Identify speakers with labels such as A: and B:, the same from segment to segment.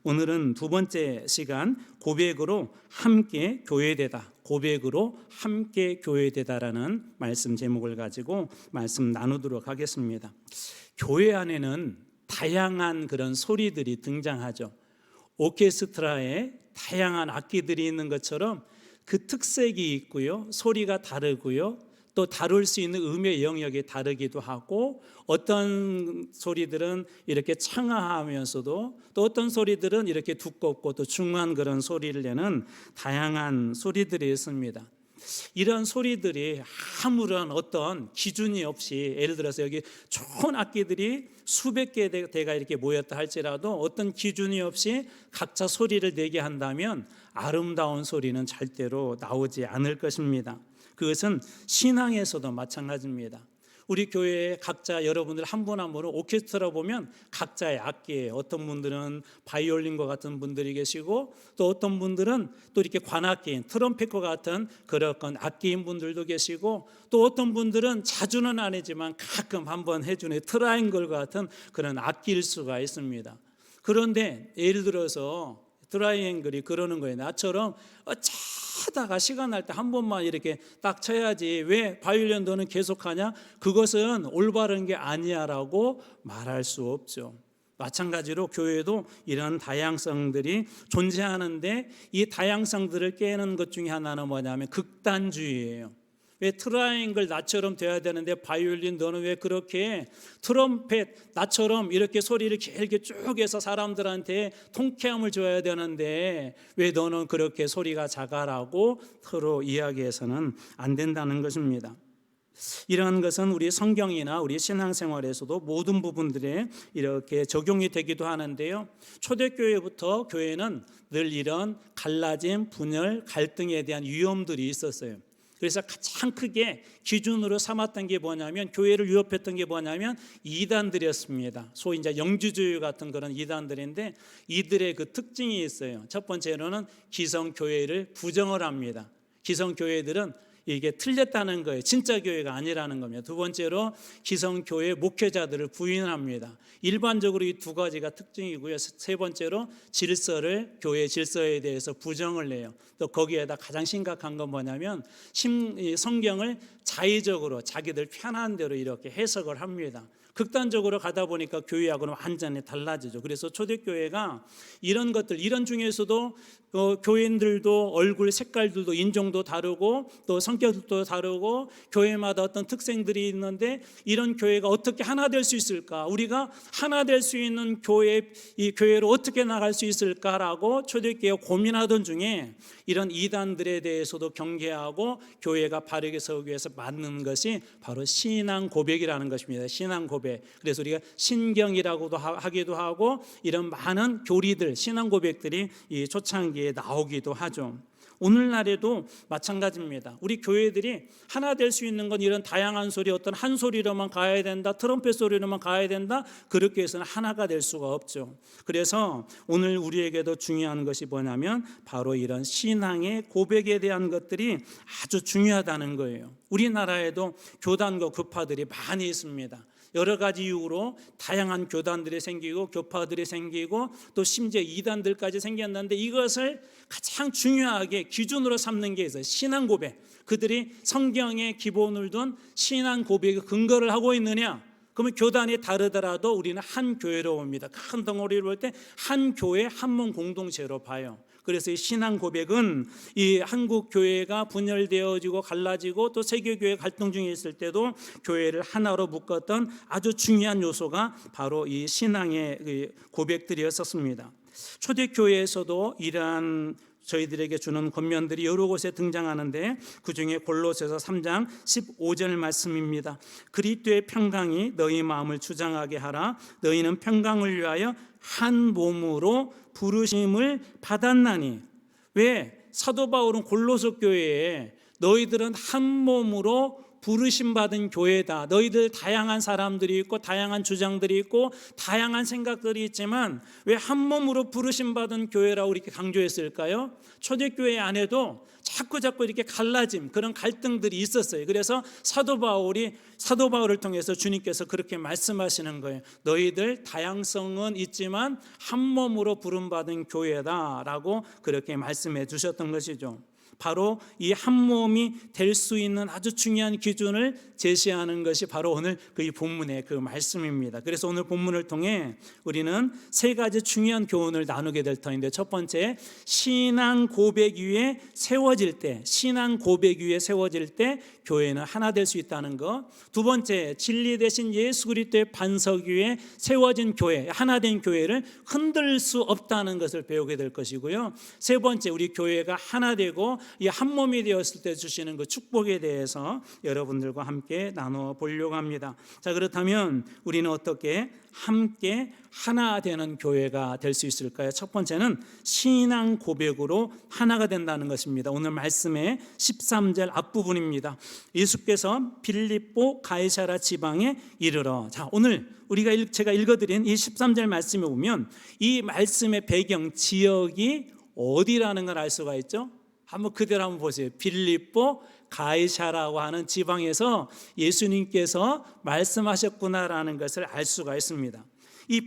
A: 오늘은 두 번째 시간 고백으로 함께 교회되다, 고백으로 함께 교회되다라는 말씀 제목을 가지고 말씀 나누도록 하겠습니다. 교회 안에는 다양한 그런 소리들이 등장하죠. 오케스트라에 다양한 악기들이 있는 것처럼 그 특색이 있고요, 소리가 다르고요, 또 다룰 수 있는 음의 영역이 다르기도 하고, 어떤 소리들은 이렇게 청아하면서도 또 어떤 소리들은 이렇게 두껍고 또 중한 그런 소리를 내는 다양한 소리들이 있습니다. 이런 소리들이 아무런 어떤 기준이 없이, 예를 들어서 여기 좋은 악기들이 수백 개가 이렇게 모였다 할지라도 어떤 기준이 없이 각자 소리를 내게 한다면 아름다운 소리는 절대로 나오지 않을 것입니다. 그것은 신앙에서도 마찬가지입니다. 우리 교회에 각자 여러분들 한 분 한 분은 오케스트라 보면 각자의 악기에, 어떤 분들은 바이올린과 같은 분들이 계시고, 또 어떤 분들은 또 이렇게 관악기인 트럼펫과 같은 그런 악기인 분들도 계시고, 또 어떤 분들은 자주는 아니지만 가끔 한번 해주는 트라이앵글 같은 그런 악기일 수가 있습니다. 그런데 예를 들어서 트라이앵글이 그러는 거예요. 나처럼 차다가 시간 날 때 한 번만 이렇게 딱 쳐야지 왜 바이올린 너는 계속하냐? 그것은 올바른 게 아니야 라고 말할 수 없죠. 마찬가지로 교회도 이런 다양성들이 존재하는데, 이 다양성들을 깨는 것 중에 하나는 뭐냐면 극단주의예요. 왜 트라이앵글 나처럼 돼야 되는데 바이올린 너는 왜 그렇게, 트럼펫 나처럼 이렇게 소리를 길게 쭉 해서 사람들한테 통쾌함을 줘야 되는데 왜 너는 그렇게 소리가 작아라고 서로 이야기해서는 안 된다는 것입니다. 이러한 것은 우리 성경이나 우리 신앙생활에서도 모든 부분들에 이렇게 적용이 되기도 하는데요, 초대교회부터 교회는 늘 이런 갈라짐, 분열, 갈등에 대한 위험들이 있었어요. 그래서 가장 크게 기준으로 삼았던 게 뭐냐면, 교회를 위협했던 게 뭐냐면 이단들이었습니다. 소위 이제 영주주의 같은 그런 이단들인데, 이들의 그 특징이 있어요. 첫 번째로는 기성교회를 부정을 합니다. 기성교회들은 이게 틀렸다는 거예요. 진짜 교회가 아니라는 겁니다. 두 번째로 기성교회 목회자들을 부인합니다. 일반적으로 이 두 가지가 특징이고요. 세 번째로 교회 질서에 대해서 부정을 해요. 또 거기에다 가장 심각한 건 뭐냐면 성경을 자의적으로 자기들 편한 대로 이렇게 해석을 합니다. 극단적으로 가다 보니까 교회하고는 완전히 달라지죠. 그래서 초대교회가 이런 것들, 이런 중에서도 교인들도 얼굴 색깔들도 인종도 다르고 또 성격도 다르고 교회마다 어떤 특성들이 있는데, 이런 교회가 어떻게 하나 될 수 있을까? 우리가 하나 될 수 있는 이 교회로 어떻게 나갈 수 있을까라고 초대교회가 고민하던 중에 이런 이단들에 대해서도 경계하고 교회가 바르게 서기 위해서 맞는 것이 바로 신앙 고백이라는 것입니다. 신앙 고백. 그래서 우리가 신경이라고도 하기도 하고, 이런 많은 교리들, 신앙 고백들이 이 초창기에 나오기도 하죠. 오늘날에도 마찬가지입니다. 우리 교회들이 하나 될 수 있는 건 이런 다양한 소리, 어떤 한 소리로만 가야 된다, 트럼펫 소리로만 가야 된다, 그렇게 해서는 하나가 될 수가 없죠. 그래서 오늘 우리에게도 중요한 것이 뭐냐면 바로 이런 신앙의 고백에 대한 것들이 아주 중요하다는 거예요. 우리나라에도 교단과 교파들이 많이 있습니다. 여러 가지 이유로 다양한 교단들이 생기고 교파들이 생기고 또 심지어 이단들까지 생겼는데, 이것을 가장 중요하게 기준으로 삼는 게 있어요. 신앙 고백. 그들이 성경에 기본을 둔 신앙 고백의 근거를 하고 있느냐? 그러면 교단이 다르더라도 우리는 한 교회로 봅니다. 큰 덩어리를 볼 때 한 교회, 한 몸 공동체로 봐요. 그래서 이 신앙 고백은 이 한국 교회가 분열되어지고 갈라지고 또 세계교회 갈등 중에 있을 때도 교회를 하나로 묶었던 아주 중요한 요소가 바로 이 신앙의 고백들이었었습니다. 초대교회에서도 이러한 저희들에게 주는 권면들이 여러 곳에 등장하는데, 그중에 골로새서 3장 15절 말씀입니다. 그리스도의 평강이 너희 마음을 주장하게 하라. 너희는 평강을 위하여 한 몸으로 부르심을 받았나니. 왜 사도 바울은 골로새 교회에 너희들은 한 몸으로 부르심 받은 교회다. 너희들 다양한 사람들이 있고 다양한 주장들이 있고 다양한 생각들이 있지만 왜 한 몸으로 부르심 받은 교회라고 이렇게 강조했을까요? 초대교회 안에도 자꾸 이렇게 갈라짐, 그런 갈등들이 있었어요. 그래서 사도 바울을 통해서 주님께서 그렇게 말씀하시는 거예요. 너희들 다양성은 있지만 한 몸으로 부름받은 교회다라고 그렇게 말씀해 주셨던 것이죠. 바로 이 한 몸이 될 수 있는 아주 중요한 기준을 제시하는 것이 바로 오늘 그 본문의 그 말씀입니다. 그래서 오늘 본문을 통해 우리는 세 가지 중요한 교훈을 나누게 될 터인데, 첫 번째, 신앙 고백 위에 세워질 때 교회는 하나 될 수 있다는 것. 두 번째, 진리 대신 예수 그리스도의 반석 위에 세워진 교회, 하나 된 교회를 흔들 수 없다는 것을 배우게 될 것이고요. 세 번째, 우리 교회가 하나 되고 이 한 몸이 되었을 때 주시는 그 축복에 대해서 여러분들과 함께 나눠 보려고 합니다. 자, 그렇다면 우리는 어떻게 함께 하나 되는 교회가 될 수 있을까요? 첫 번째는 신앙 고백으로 하나가 된다는 것입니다. 오늘 말씀의 13절 앞부분입니다. 예수께서 빌립보 가이사라 지방에 이르러, 자, 오늘 제가 읽어드린 이 13절 말씀에 보면 이 말씀의 배경 지역이 어디라는 걸 알 수가 있죠. 한번 그대로 한번 보세요. 빌립보 가이사라고 하는 지방에서 예수님께서 말씀하셨구나라는 것을 알 수가 있습니다. 이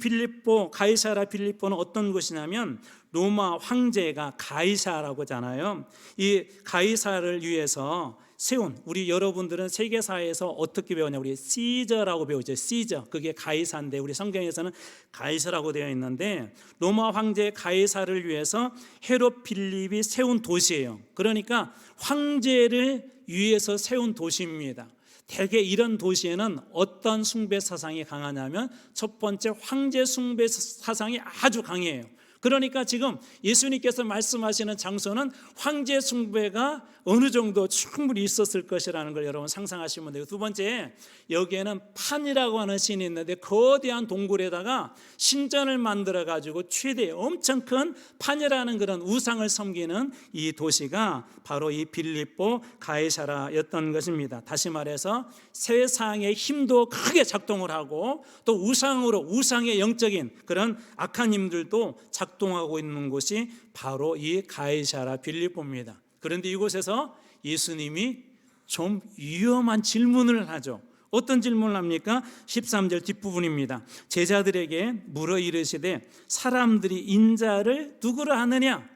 A: 가이사라 빌립보는 어떤 곳이냐면 로마 황제가 가이사라고 하잖아요. 이 가이사를 위해서 세운, 우리 여러분들은 세계사에서 어떻게 배우냐, 우리 시저라고 배우죠. 시저, 그게 가이사인데 우리 성경에서는 가이사라고 되어 있는데, 로마 황제 가이사를 위해서 헤롯 필립이 세운 도시예요. 그러니까 황제를 위해서 세운 도시입니다. 대개 이런 도시에는 어떤 숭배 사상이 강하냐면 첫 번째, 황제 숭배 사상이 아주 강해요. 그러니까 지금 예수님께서 말씀하시는 장소는 황제 숭배가 어느 정도 충분히 있었을 것이라는 걸 여러분 상상하시면 돼요. 두 번째, 여기에는 판이라고 하는 신이 있는데 거대한 동굴에다가 신전을 만들어 가지고 최대 엄청 큰 판이라는 그런 우상을 섬기는 이 도시가 바로 이 빌립보 가이사라였던 것입니다. 다시 말해서 세상의 힘도 크게 작동을 하고 또 우상의 영적인 그런 악한 힘들도 작동하고 있는 곳이 바로 이 가이사라 빌립보입니다. 그런데 이곳에서 예수님이 좀 위험한 질문을 하죠. 어떤 질문을 합니까? 13절 뒷부분입니다. 제자들에게 물어 이르시되 사람들이 인자를 누구로 하느냐?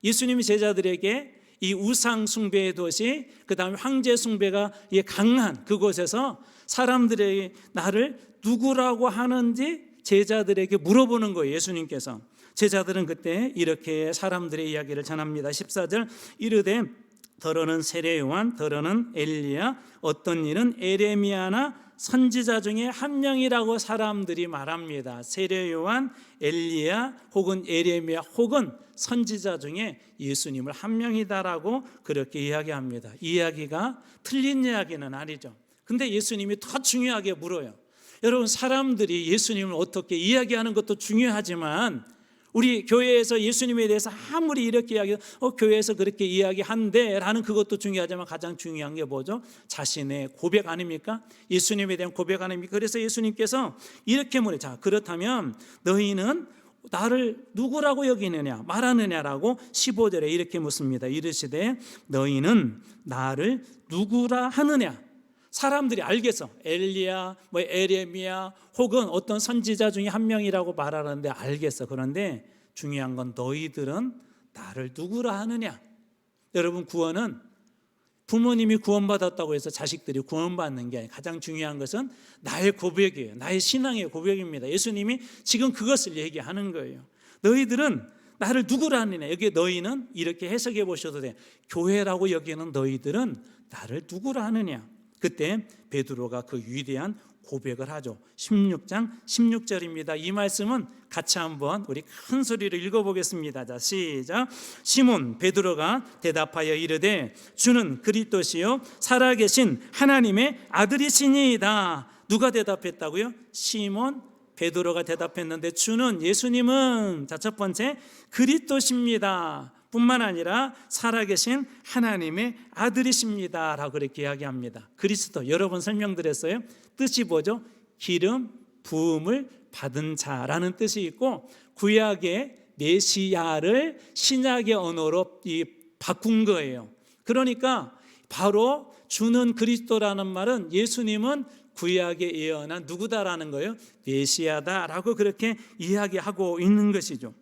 A: 예수님이 제자들에게 이 우상 숭배의 도시, 그 다음에 황제 숭배가 강한 그곳에서 사람들이 나를 누구라고 하는지 제자들에게 물어보는 거예요. 예수님께서. 제자들은 그때 이렇게 사람들의 이야기를 전합니다. 14절, 이르되 더러는 세례 요한, 더러는 엘리야, 어떤 일은 에레미야나 선지자 중에 한 명이라고 사람들이 말합니다. 세례 요한, 엘리야 혹은 에레미야 혹은 선지자 중에 예수님을 한 명이다라고 그렇게 이야기합니다. 이 이야기가 틀린 이야기는 아니죠. 근데 예수님이 더 중요하게 물어요. 여러분, 사람들이 예수님을 어떻게 이야기하는 것도 중요하지만 우리 교회에서 예수님에 대해서 아무리 이렇게 이야기해도 교회에서 그렇게 이야기한대 라는 그것도 중요하지만 가장 중요한 게 뭐죠? 자신의 고백 아닙니까? 예수님에 대한 고백 아닙니까? 그래서 예수님께서 이렇게 물어요. 자, 그렇다면 너희는 나를 누구라고 여기느냐 말하느냐라고 15절에 이렇게 묻습니다. 이르시되 너희는 나를 누구라 하느냐? 사람들이 알겠어. 엘리야, 에레미야 혹은 어떤 선지자 중에 한 명이라고 말하는데 알겠어. 그런데 중요한 건 너희들은 나를 누구라 하느냐? 여러분, 구원은 부모님이 구원받았다고 해서 자식들이 구원받는 게 아니라 가장 중요한 것은 나의 고백이에요. 나의 신앙의 고백입니다. 예수님이 지금 그것을 얘기하는 거예요. 너희들은 나를 누구라 하느냐? 여기 너희는 이렇게 해석해 보셔도 돼요. 교회라고 여기는 너희들은 나를 누구라 하느냐? 그때 베드로가 그 위대한 고백을 하죠. 16장 16절입니다. 이 말씀은 같이 한번 우리 큰 소리로 읽어보겠습니다. 자, 시작. 시몬 베드로가 대답하여 이르되 주는 그리스도시요 살아계신 하나님의 아들이시니이다. 누가 대답했다고요? 시몬 베드로가 대답했는데 주는, 예수님은, 자, 첫 번째 그리스도십니다. 뿐만 아니라 살아계신 하나님의 아들이십니다 라고 그렇게 이야기합니다. 그리스도 여러 번 설명드렸어요. 뜻이 뭐죠? 기름 부음을 받은 자라는 뜻이 있고, 구약의 메시아를 신약의 언어로 바꾼 거예요. 그러니까 바로 주는 그리스도라는 말은 예수님은 구약에 예언한 누구다라는 거예요? 메시아다라고 그렇게 이야기하고 있는 것이죠.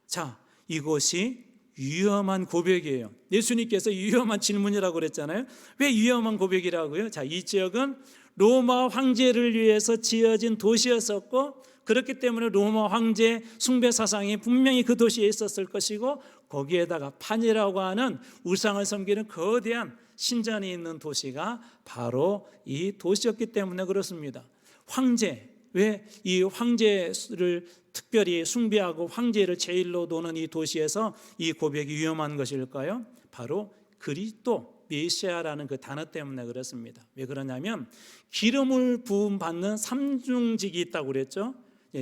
A: 자, 이것이 위험한 고백이에요. 예수님께서 위험한 질문이라고 그랬잖아요. 왜 위험한 고백이라고요? 자, 이 지역은 로마 황제를 위해서 지어진 도시였었고, 그렇기 때문에 로마 황제 숭배 사상이 분명히 그 도시에 있었을 것이고, 거기에다가 판이라고 하는 우상을 섬기는 거대한 신전이 있는 도시가 바로 이 도시였기 때문에 그렇습니다. 황제, 왜 이 황제를 특별히 숭배하고 황제를 제일로 도는 이 도시에서 이 고백이 위험한 것일까요? 바로 그리스도 메시아라는 그 단어 때문에 그렇습니다. 왜 그러냐면 기름을 부음 받는 삼중직이 있다고 그랬죠.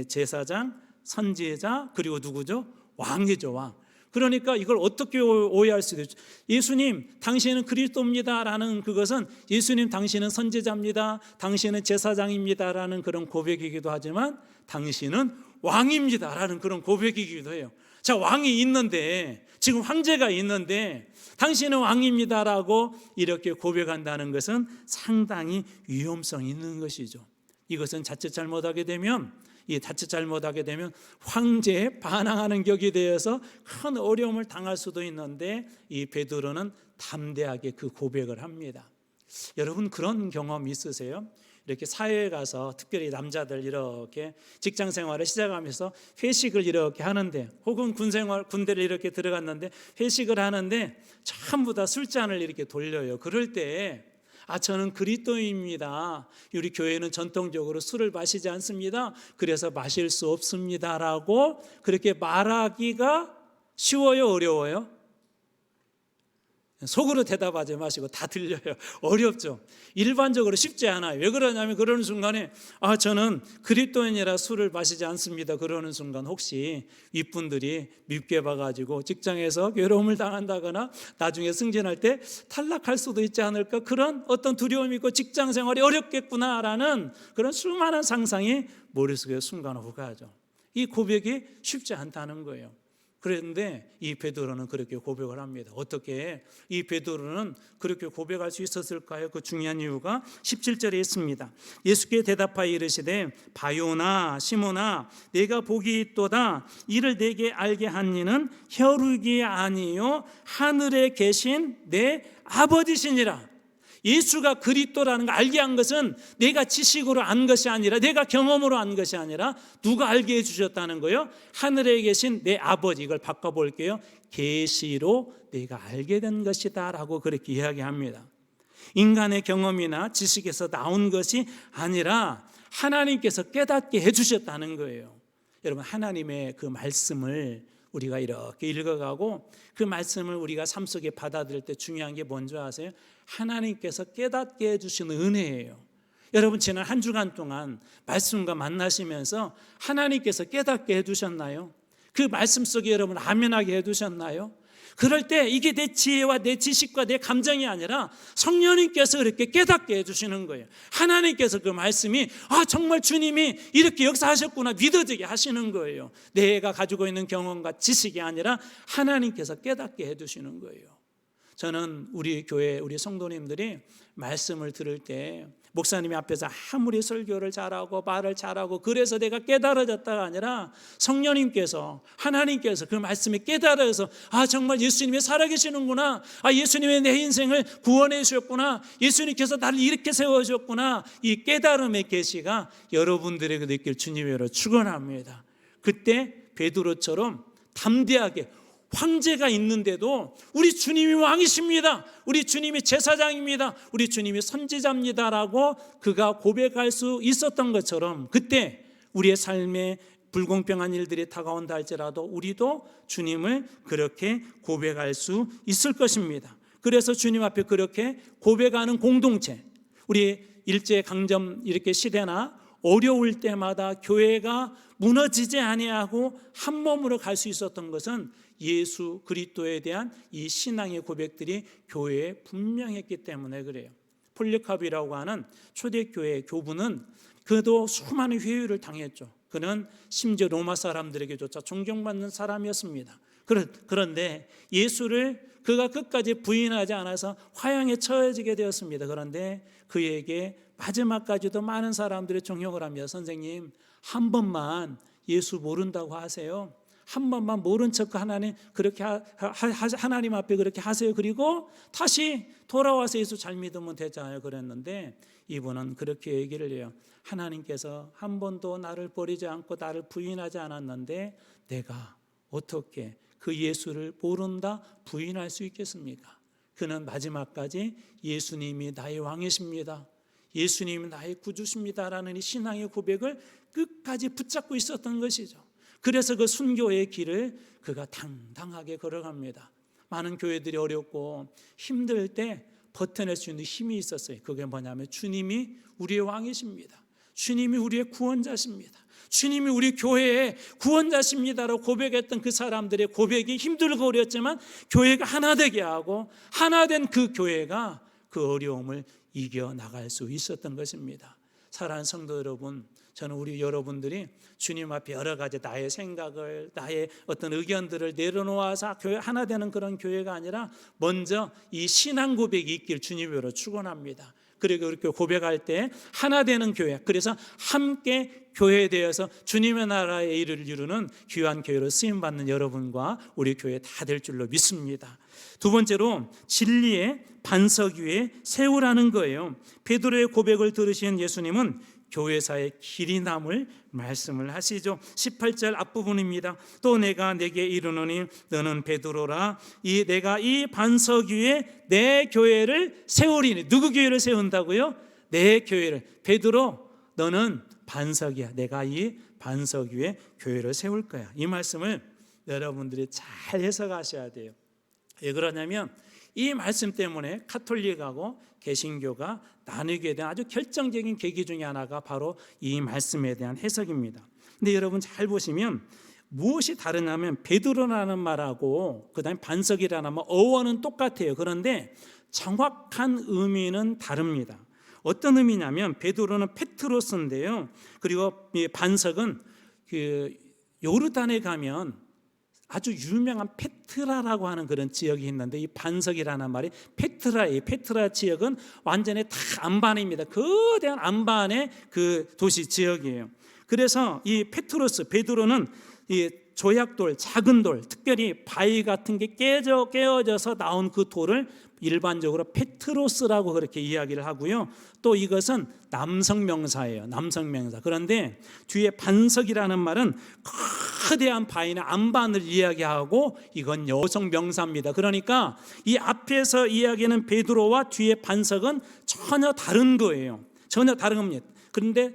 A: 제사장, 선지자, 그리고 누구죠? 왕이죠, 왕. 그러니까 이걸 어떻게 오해할 수도 있죠. 예수님 당신은 그리스도입니다 라는 그것은 예수님 당신은 선지자입니다, 당신은 제사장입니다 라는 그런 고백이기도 하지만, 당신은 왕입니다 라는 그런 고백이기도 해요. 자, 왕이 있는데, 지금 황제가 있는데 당신은 왕입니다 라고 이렇게 고백한다는 것은 상당히 위험성이 있는 것이죠. 이것은 자칫 잘못하게 되면 황제에 반항하는 격이 되어서 큰 어려움을 당할 수도 있는데, 이 베드로는 담대하게 그 고백을 합니다. 여러분 그런 경험 있으세요? 이렇게 사회에 가서 특별히 남자들 이렇게 직장 생활을 시작하면서 회식을 이렇게 하는데, 혹은 군대를 이렇게 들어갔는데 회식을 하는데 전부 다 술잔을 이렇게 돌려요. 그럴 때 저는 그리스도인입니다, 우리 교회는 전통적으로 술을 마시지 않습니다, 그래서 마실 수 없습니다 라고 그렇게 말하기가 쉬워요, 어려워요? 속으로 대답하지 마시고 다 들려요. 어렵죠. 일반적으로 쉽지 않아요. 왜 그러냐면 그러는 순간에 저는 그리스도인이라 술을 마시지 않습니다 그러는 순간 혹시 윗분들이 밉게 봐가지고 직장에서 괴로움을 당한다거나 나중에 승진할 때 탈락할 수도 있지 않을까, 그런 어떤 두려움이 있고 직장 생활이 어렵겠구나라는 그런 수많은 상상이 머릿속에 순간 오가죠. 이 고백이 쉽지 않다는 거예요. 그런데 이 베드로는 그렇게 고백을 합니다. 어떻게 이 베드로는 그렇게 고백할 수 있었을까요? 그 중요한 이유가 17절에 있습니다. 예수께 대답하여 이르시되 바요나 시몬아 내가 복이 있도다. 이를 내게 알게 한 이는 혈육이 아니요 하늘에 계신 내 아버지시니라. 예수가 그리스도라는 걸 알게 한 것은 내가 지식으로 안 것이 아니라, 내가 경험으로 안 것이 아니라 누가 알게 해주셨다는 거예요? 하늘에 계신 내 아버지. 이걸 바꿔볼게요. 계시로 내가 알게 된 것이다 라고 그렇게 이야기합니다. 인간의 경험이나 지식에서 나온 것이 아니라 하나님께서 깨닫게 해주셨다는 거예요. 여러분 하나님의 그 말씀을 우리가 이렇게 읽어가고 그 말씀을 우리가 삶 속에 받아들일 때 중요한 게 뭔지 아세요? 하나님께서 깨닫게 해주시는 은혜예요. 여러분 지난 한 주간 동안 말씀과 만나시면서 하나님께서 깨닫게 해두셨나요? 그 말씀 속에 여러분 아멘하게 해두셨나요? 그럴 때 이게 내 지혜와 내 지식과 내 감정이 아니라 성령님께서 이렇게 깨닫게 해주시는 거예요. 하나님께서 그 말씀이 정말 주님이 이렇게 역사하셨구나 믿어지게 하시는 거예요. 내가 가지고 있는 경험과 지식이 아니라 하나님께서 깨닫게 해주시는 거예요. 저는 우리 교회 우리 성도님들이 말씀을 들을 때 목사님이 앞에서 아무리 설교를 잘하고 말을 잘하고 그래서 내가 깨달아졌다가 아니라 성령님께서 하나님께서 그 말씀에 깨달아서 정말 예수님이 살아계시는구나, 예수님의 내 인생을 구원해 주셨구나, 예수님께서 나를 이렇게 세워주셨구나, 이 깨달음의 계시가 여러분들에게 느낄 주님으로 축원합니다. 그때 베드로처럼 담대하게 황제가 있는데도 우리 주님이 왕이십니다, 우리 주님이 제사장입니다, 우리 주님이 선지자입니다라고 그가 고백할 수 있었던 것처럼 그때 우리의 삶에 불공평한 일들이 다가온다 할지라도 우리도 주님을 그렇게 고백할 수 있을 것입니다. 그래서 주님 앞에 그렇게 고백하는 공동체, 우리 일제강점 이렇게 시대나 어려울 때마다 교회가 무너지지 아니하고 한 몸으로 갈 수 있었던 것은 예수 그리스도에 대한 이 신앙의 고백들이 교회에 분명했기 때문에 그래요. 폴리카비라고 하는 초대교회 교부는 그도 수많은 회유를 당했죠. 그는 심지어 로마 사람들에게조차 존경받는 사람이었습니다. 그런데 예수를 그가 끝까지 부인하지 않아서 화형에 처해지게 되었습니다. 그런데 그에게 마지막까지도 많은 사람들이 종용을 하며 선생님 한 번만 예수 모른다고 하세요. 한 번만 모른 척 하나님 그렇게 하나님 앞에 그렇게 하세요. 그리고 다시 돌아와서 예수 잘 믿으면 되잖아요. 그랬는데 이분은 그렇게 얘기를 해요. 하나님께서 한 번도 나를 버리지 않고 나를 부인하지 않았는데 내가 어떻게 그 예수를 모른다 부인할 수 있겠습니까? 그는 마지막까지 예수님이 나의 왕이십니다. 예수님이 나의 구주십니다라는 이 신앙의 고백을 끝까지 붙잡고 있었던 것이죠. 그래서 그 순교의 길을 그가 당당하게 걸어갑니다. 많은 교회들이 어렵고 힘들 때 버텨낼 수 있는 힘이 있었어요. 그게 뭐냐면 주님이 우리의 왕이십니다. 주님이 우리의 구원자십니다. 주님이 우리 교회의 구원자십니다라고 고백했던 그 사람들의 고백이 힘들고 어렵지만 교회가 하나 되게 하고 하나 된 그 교회가 그 어려움을 이겨나갈 수 있었던 것입니다. 사랑하는 성도 여러분, 저는 우리 여러분들이 주님 앞에 여러 가지 나의 생각을 나의 어떤 의견들을 내려놓아서 교회 하나 되는 그런 교회가 아니라 먼저 이 신앙 고백이 있길 주님으로 축원합니다. 그리고 이렇게 고백할 때 하나 되는 교회, 그래서 함께 교회되어서 주님의 나라의 일을 이루는 귀한 교회로 쓰임받는 여러분과 우리 교회 다 될 줄로 믿습니다. 두 번째로 진리의 반석 위에 세우라는 거예요. 베드로의 고백을 들으신 예수님은 교회사의 길이 남을 말씀을 하시죠. 18절 앞부분입니다. 또 내가 내게 이르노니 너는 베드로라 내가 이 반석 위에 내 교회를 세우리니. 누구 교회를 세운다고요? 내 교회를. 베드로 너는 반석이야. 내가 이 반석 위에 교회를 세울 거야. 이 말씀을 여러분들이 잘 해석하셔야 돼요. 왜 그러냐면 이 말씀 때문에 카톨릭하고 개신교가 나누게 된 아주 결정적인 계기 중에 하나가 바로 이 말씀에 대한 해석입니다. 근데 여러분 잘 보시면 무엇이 다르냐면 베드로라는 말하고 그다음에 반석이라는 말 어원은 똑같아요. 그런데 정확한 의미는 다릅니다. 어떤 의미냐면 베드로는 페트로스인데요. 그리고 이 반석은 그 요르단에 가면 아주 유명한 페트라라고 하는 그런 지역이 있는데 이 반석이라는 말이 페트라예요. 페트라 지역은 완전히 다 안반입니다. 거대한 안반의 그 도시 지역이에요. 그래서 이 베드로는 이 조약돌, 작은 돌, 특별히 바위 같은 게 깨어져서 나온 그 돌을 일반적으로 페트로스라고 그렇게 이야기를 하고요. 또 이것은 남성명사예요. 남성명사. 그런데 뒤에 반석이라는 말은 거대한 바위나 안반을 이야기하고 이건 여성명사입니다. 그러니까 이 앞에서 이야기하는 베드로와 뒤에 반석은 전혀 다른 거예요. 전혀 다른 겁니다. 그런데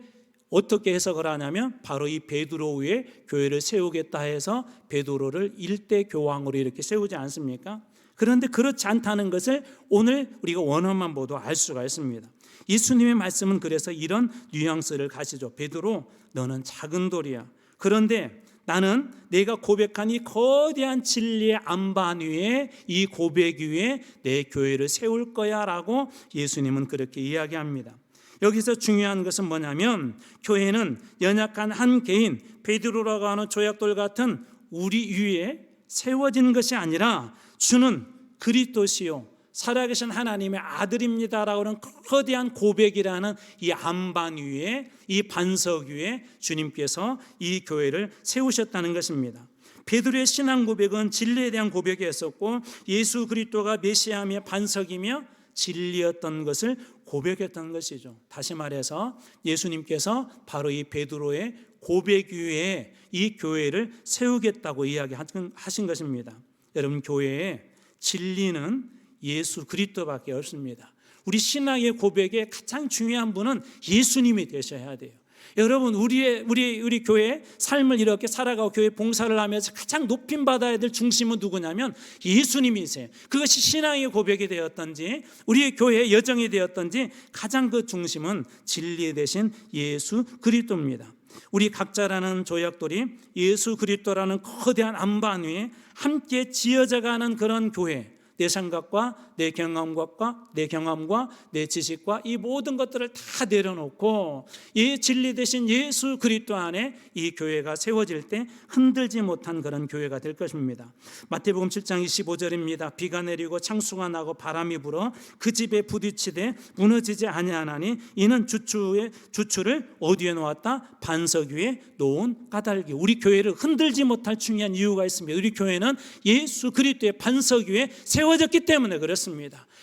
A: 어떻게 해석을 하냐면 바로 이 베드로 위에 교회를 세우겠다 해서 베드로를 일대 교황으로 이렇게 세우지 않습니까? 그런데 그렇지 않다는 것을 오늘 우리가 원어만 보도 알 수가 있습니다. 예수님의 말씀은 그래서 이런 뉘앙스를 가시죠. 베드로 너는 작은 돌이야. 그런데 나는 내가 고백한 이 거대한 진리의 안반 위에 이 고백 위에 내 교회를 세울 거야 라고 예수님은 그렇게 이야기합니다. 여기서 중요한 것은 뭐냐면 교회는 연약한 한 개인 베드로라고 하는 조약돌 같은 우리 위에 세워진 것이 아니라 주는 그리스도시요 살아계신 하나님의 아들입니다라고 하는 거대한 고백이라는 이 안반 위에 이 반석 위에 주님께서 이 교회를 세우셨다는 것입니다. 베드로의 신앙 고백은 진리에 대한 고백이었었고 예수 그리스도가 메시아며 반석이며 진리였던 것을 고백했던 것이죠. 다시 말해서 예수님께서 바로 이 베드로의 고백 위에 이 교회를 세우겠다고 이야기하신 것입니다. 여러분 교회의 진리는 예수 그리스도밖에 없습니다. 우리 신앙의 고백의 가장 중요한 분은 예수님이 되셔야 돼요. 여러분, 우리 교회 삶을 이렇게 살아가고 교회 봉사를 하면서 가장 높임 받아야 될 중심은 누구냐면 예수님이세요. 그것이 신앙의 고백이 되었던지 우리의 교회의 여정이 되었던지 가장 그 중심은 진리 대신 예수 그리스도입니다. 우리 각자라는 조약돌이 예수 그리스도라는 거대한 안반 위에 함께 지어져가는 그런 교회, 내 생각과 내 경험과 내 지식과 이 모든 것들을 다 내려놓고 이 진리 대신 예수 그리스도 안에 이 교회가 세워질 때 흔들지 못한 그런 교회가 될 것입니다. 마태복음 7장 25절입니다. 비가 내리고 창수가 나고 바람이 불어 그 집에 부딪히되 무너지지 아니하나니 이는 주추를 어디에 놓았다? 반석 위에 놓은 까닭이. 우리 교회를 흔들지 못할 중요한 이유가 있습니다. 우리 교회는 예수 그리스도의 반석 위에 세워졌기 때문에 그렇습니다.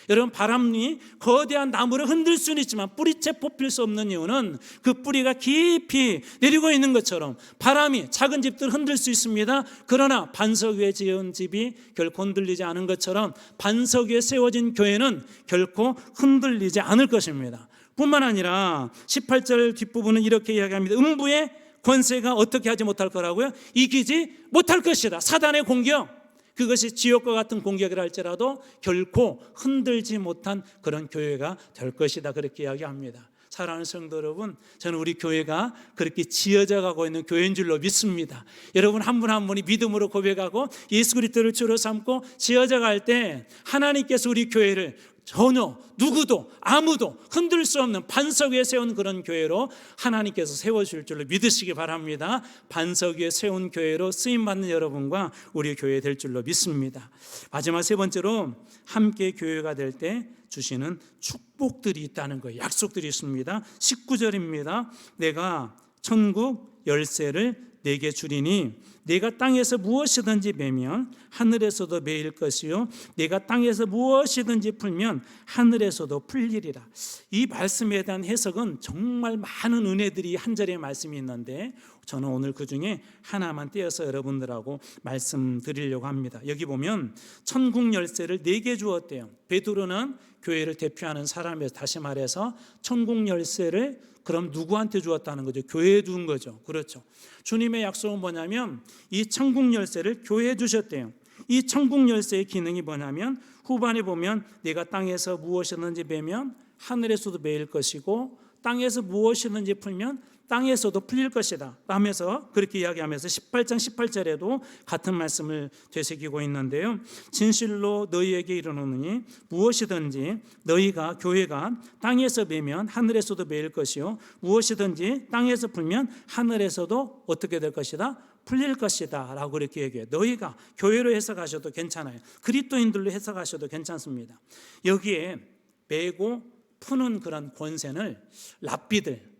A: 여러분, 바람이 거대한 나무를 흔들 수는 있지만 뿌리채 뽑힐 수 없는 이유는 그 뿌리가 깊이 내리고 있는 것처럼 바람이 작은 집들을 흔들 수 있습니다. 그러나 반석 위에 지은 집이 결코 흔들리지 않은 것처럼 반석 위에 세워진 교회는 결코 흔들리지 않을 것입니다. 뿐만 아니라 18절 뒷부분은 이렇게 이야기합니다. 음부의 권세가 어떻게 하지 못할 거라고요? 이기지 못할 것이다. 사단의 공격, 그것이 지옥과 같은 공격이라 할지라도 결코 흔들지 못한 그런 교회가 될 것이다. 그렇게 이야기합니다. 사랑하는 성도 여러분, 저는 우리 교회가 그렇게 지어져 가고 있는 교회인 줄로 믿습니다. 여러분 한 분 한 분이 믿음으로 고백하고 예수 그리스도를 주로 삼고 지어져 갈 때 하나님께서 우리 교회를 전혀 누구도 아무도 흔들 수 없는 반석 위에 세운 그런 교회로 하나님께서 세워줄 줄로 믿으시기 바랍니다. 반석 위에 세운 교회로 쓰임받는 여러분과 우리 교회 될 줄로 믿습니다. 마지막 세 번째로 함께 교회가 될 때 주시는 축복들이 있다는 거예요. 약속들이 있습니다. 19절입니다. 내가 천국 열쇠를 내게 주리니 내가 땅에서 무엇이든지 매면 하늘에서도 매일 것이요 내가 땅에서 무엇이든지 풀면 하늘에서도 풀리리라. 이 말씀에 대한 해석은 정말 많은 은혜들이 한 절의 말씀이 있는데 저는 오늘 그 중에 하나만 떼어서 여러분들하고 말씀드리려고 합니다. 여기 보면 천국 열쇠를 4개 주었대요. 베드로는 교회를 대표하는 사람이어서 다시 말해서 천국 열쇠를 그럼 누구한테 주었다는 거죠? 교회에 준 거죠. 그렇죠. 주님의 약속은 뭐냐면 이 천국 열쇠를 교회에 주셨대요. 이 천국 열쇠의 기능이 뭐냐면 후반에 보면 내가 땅에서 무엇이든지 매면 하늘에서도 매일 것이고 땅에서 무엇이든지 풀면 땅에서도 풀릴 것이다 하면서 그렇게 이야기하면서 18장 18절에도 같은 말씀을 되새기고 있는데요. 진실로 너희에게 이르노니 무엇이든지 너희가 교회가 땅에서 매면 하늘에서도 매일 것이요 무엇이든지 땅에서 풀면 하늘에서도 어떻게 될 것이다? 풀릴 것이다 라고 그렇게 얘기해요. 너희가 교회로 해석하셔도 괜찮아요. 그리스도인들로 해석하셔도 괜찮습니다. 여기에 매고 푸는 그런 권세를 랍비들,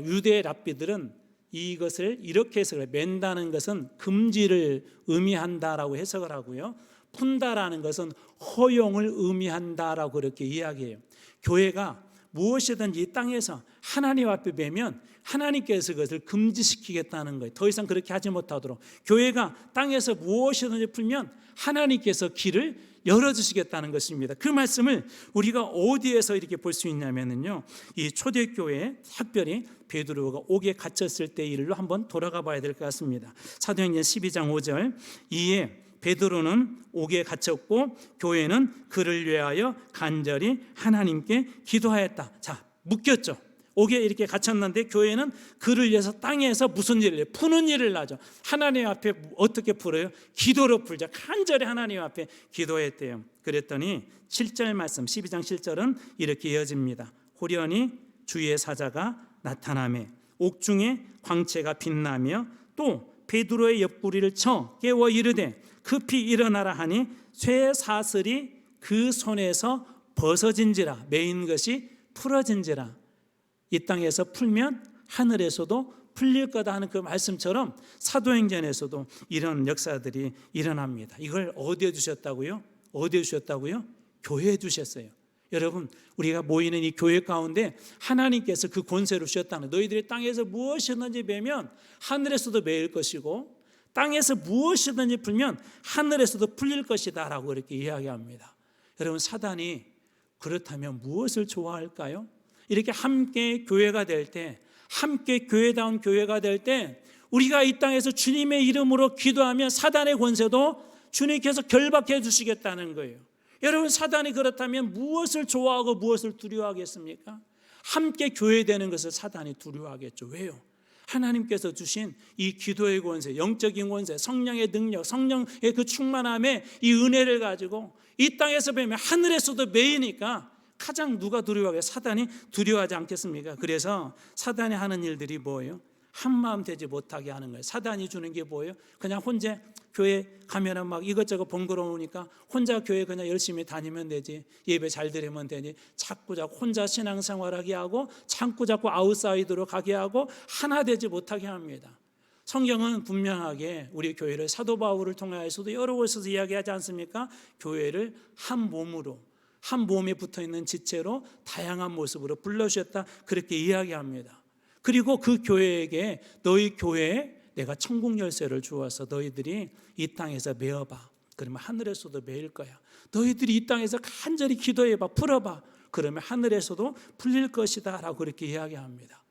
A: 유대 랍비들은 이것을 이렇게 해석을 해요. 맨다는 것은 금지를 의미한다라고 해석을 하고요. 푼다라는 것은 허용을 의미한다라고 그렇게 이야기해요. 교회가 무엇이든지 이 땅에서 하나님 앞에 매면 하나님께서 그것을 금지시키겠다는 거예요. 더 이상 그렇게 하지 못하도록. 교회가 땅에서 무엇이든지 풀면 하나님께서 길을 열어주시겠다는 것입니다. 그 말씀을 우리가 어디에서 이렇게 볼 수 있냐면요, 이 초대교회에 특별히 베드로가 옥에 갇혔을 때 일로 한번 돌아가 봐야 될 것 같습니다. 사도행전 12장 5절 이에 베드로는 옥에 갇혔고 교회는 그를 위하여 간절히 하나님께 기도하였다. 자, 묶였죠. 옥에 이렇게 갇혔는데 교회는 그를 위해서 땅에서 무슨 일을 해요? 푸는 일을 하죠. 하나님 앞에 어떻게 풀어요? 기도로 풀죠. 간절히 하나님 앞에 기도했대요. 그랬더니 7절 말씀 12장 7절은 이렇게 이어집니다. 호련히 주의 사자가 나타나매 옥중에 광채가 빛나며 또 베드로의 옆구리를 쳐 깨워 이르되 급히 일어나라 하니 쇠 사슬이 그 손에서 벗어진지라. 매인 것이 풀어진지라. 이 땅에서 풀면 하늘에서도 풀릴 거다 하는 그 말씀처럼 사도행전에서도 이런 역사들이 일어납니다. 이걸 어디에 주셨다고요? 어디에 주셨다고요? 교회에 주셨어요. 여러분, 우리가 모이는 이 교회 가운데 하나님께서 그 권세를 주셨다는, 너희들이 땅에서 무엇이든지 매면 하늘에서도 매일 것이고 땅에서 무엇이든지 풀면 하늘에서도 풀릴 것이다 라고 이렇게 이야기합니다. 여러분, 사단이 그렇다면 무엇을 좋아할까요? 이렇게 함께 교회가 될 때 함께 교회다운 교회가 될 때 우리가 이 땅에서 주님의 이름으로 기도하면 사단의 권세도 주님께서 결박해 주시겠다는 거예요. 여러분, 사단이 그렇다면 무엇을 좋아하고 무엇을 두려워하겠습니까? 함께 교회되는 것을 사단이 두려워하겠죠. 왜요? 하나님께서 주신 이 기도의 권세, 영적인 권세, 성령의 능력, 성령의 그 충만함에 이 은혜를 가지고 이 땅에서 배우면 하늘에서도 매이니까 가장 누가 두려워하게? 사단이 두려워하지 않겠습니까? 그래서 사단이 하는 일들이 뭐예요? 한마음 되지 못하게 하는 거예요. 사단이 주는 게 뭐예요? 그냥 혼자 교회 가면은 막 이것저것 번거로우니까 혼자 교회 그냥 열심히 다니면 되지, 예배 잘 드리면 되지, 자꾸 혼자 신앙생활하게 하고 자꾸 아웃사이드로 가게 하고 하나 되지 못하게 합니다. 성경은 분명하게 우리 교회를 사도 바울을 통하여서도 여러 곳에서 이야기하지 않습니까? 교회를 한 몸으로, 한 몸에 붙어있는 지체로 다양한 모습으로 불러주셨다, 그렇게 이야기합니다. 그리고 그 교회에게 너희 교회에 내가 천국 열쇠를 주어서 너희들이 이 땅에서 메어봐. 그러면 하늘에서도 메일 거야. 너희들이 이 땅에서 간절히 기도해봐, 풀어봐. 그러면 하늘에서도 풀릴 것이다 라고 그렇게 이야기합니다.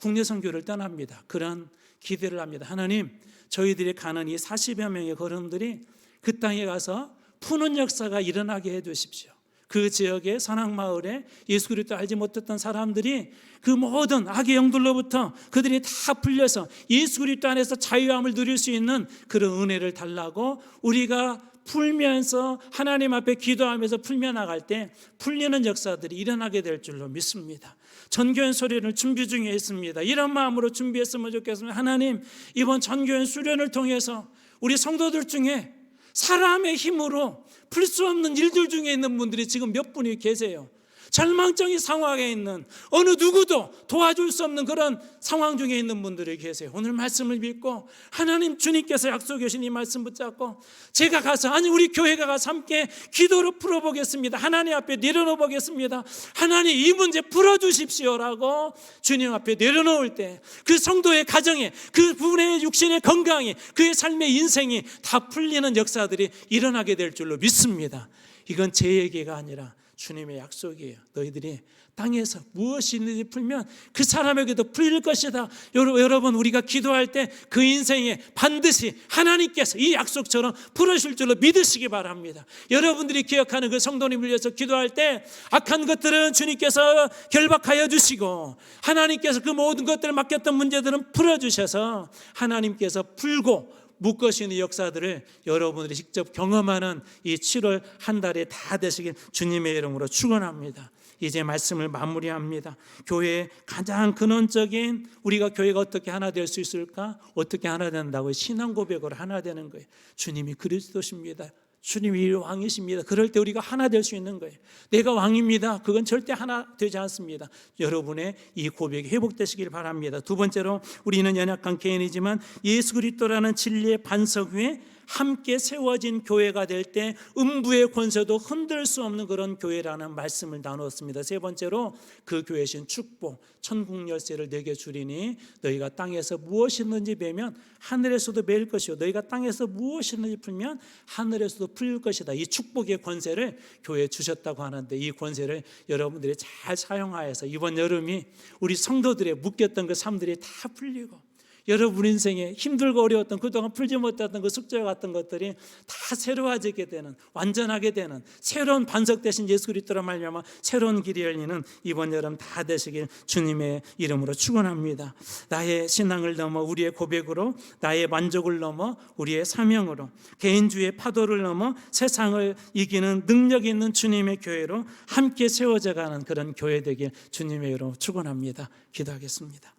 A: 국내 선교를 떠납니다. 그런 기대를 합니다. 하나님, 저희들이 가는 이 40여 명의 걸음들이 그 땅에 가서 푸는 역사가 일어나게 해주십시오. 그 지역의 산악마을에 예수 그리스도 알지 못했던 사람들이 그 모든 악의 영들로부터 그들이 다 풀려서 예수 그리스도 안에서 자유함을 누릴 수 있는 그런 은혜를 달라고, 우리가 풀면서 하나님 앞에 기도하면서 풀며 나갈 때 풀리는 역사들이 일어나게 될 줄로 믿습니다. 전교연 수련을 준비 중에 있습니다. 이런 마음으로 준비했으면 좋겠습니다. 하나님, 이번 전교연 수련을 통해서 우리 성도들 중에 사람의 힘으로 풀 수 없는 일들 중에 있는 분들이 지금 몇 분이 계세요. 절망적인 상황에 있는, 어느 누구도 도와줄 수 없는 그런 상황 중에 있는 분들이 계세요. 오늘 말씀을 믿고 하나님 주님께서 약속해 주신 이 말씀 붙잡고 제가 가서, 아니 우리 교회가 가서 함께 기도로 풀어보겠습니다. 하나님 앞에 내려놓아 보겠습니다. 하나님, 이 문제 풀어주십시오라고 주님 앞에 내려놓을 때 그 성도의 가정에, 그 부분의 육신의 건강이, 그의 삶의 인생이 다 풀리는 역사들이 일어나게 될 줄로 믿습니다. 이건 제 얘기가 아니라 주님의 약속이에요. 너희들이 땅에서 무엇이 있는지 풀면 그 사람에게도 풀릴 것이다. 여러분, 우리가 기도할 때 그 인생에 반드시 하나님께서 이 약속처럼 풀으실 줄로 믿으시기 바랍니다. 여러분들이 기억하는 그 성도님을 위해서 기도할 때 악한 것들은 주님께서 결박하여 주시고, 하나님께서 그 모든 것들을 맡겼던 문제들은 풀어주셔서 하나님께서 풀고 묶으시는 역사들을 여러분들이 직접 경험하는 이 7월 한 달에 다 되시길 주님의 이름으로 축원합니다. 이제 말씀을 마무리합니다. 교회의 가장 근원적인, 우리가 교회가 어떻게 하나 될 수 있을까? 어떻게 하나 된다고? 신앙 고백으로 하나 되는 거예요. 주님이 그리스도십니다. 주님이 왕이십니다. 그럴 때 우리가 하나 될 수 있는 거예요. 내가 왕입니다. 그건 절대 하나 되지 않습니다. 여러분의 이 고백이 회복되시길 바랍니다. 두 번째로, 우리는 연약한 개인이지만 예수 그리스도라는 진리의 반석 위에 함께 세워진 교회가 될 때 음부의 권세도 흔들 수 없는 그런 교회라는 말씀을 나누었습니다. 세 번째로, 그 교회신 축복, 천국 열쇠를 내게 주리니 너희가 땅에서 무엇이 있는지 베면 하늘에서도 매일 것이요, 너희가 땅에서 무엇이 있는지 풀면 하늘에서도 풀릴 것이다. 이 축복의 권세를 교회에 주셨다고 하는데, 이 권세를 여러분들이 잘 사용하여서 이번 여름이 우리 성도들의 묶였던 그 삶들이 다 풀리고, 여러분 인생에 힘들고 어려웠던, 그동안 풀지 못했던 그 숙제 같은 것들이 다 새로워지게 되는, 완전하게 되는 새로운 반석 대신 예수 그리스도로 말미암아 새로운 길이 열리는 이번 여름 다 되시길 주님의 이름으로 축원합니다. 나의 신앙을 넘어 우리의 고백으로, 나의 만족을 넘어 우리의 사명으로, 개인주의 파도를 넘어 세상을 이기는 능력 있는 주님의 교회로 함께 세워져가는 그런 교회 되길 주님의 이름으로 축원합니다. 기도하겠습니다.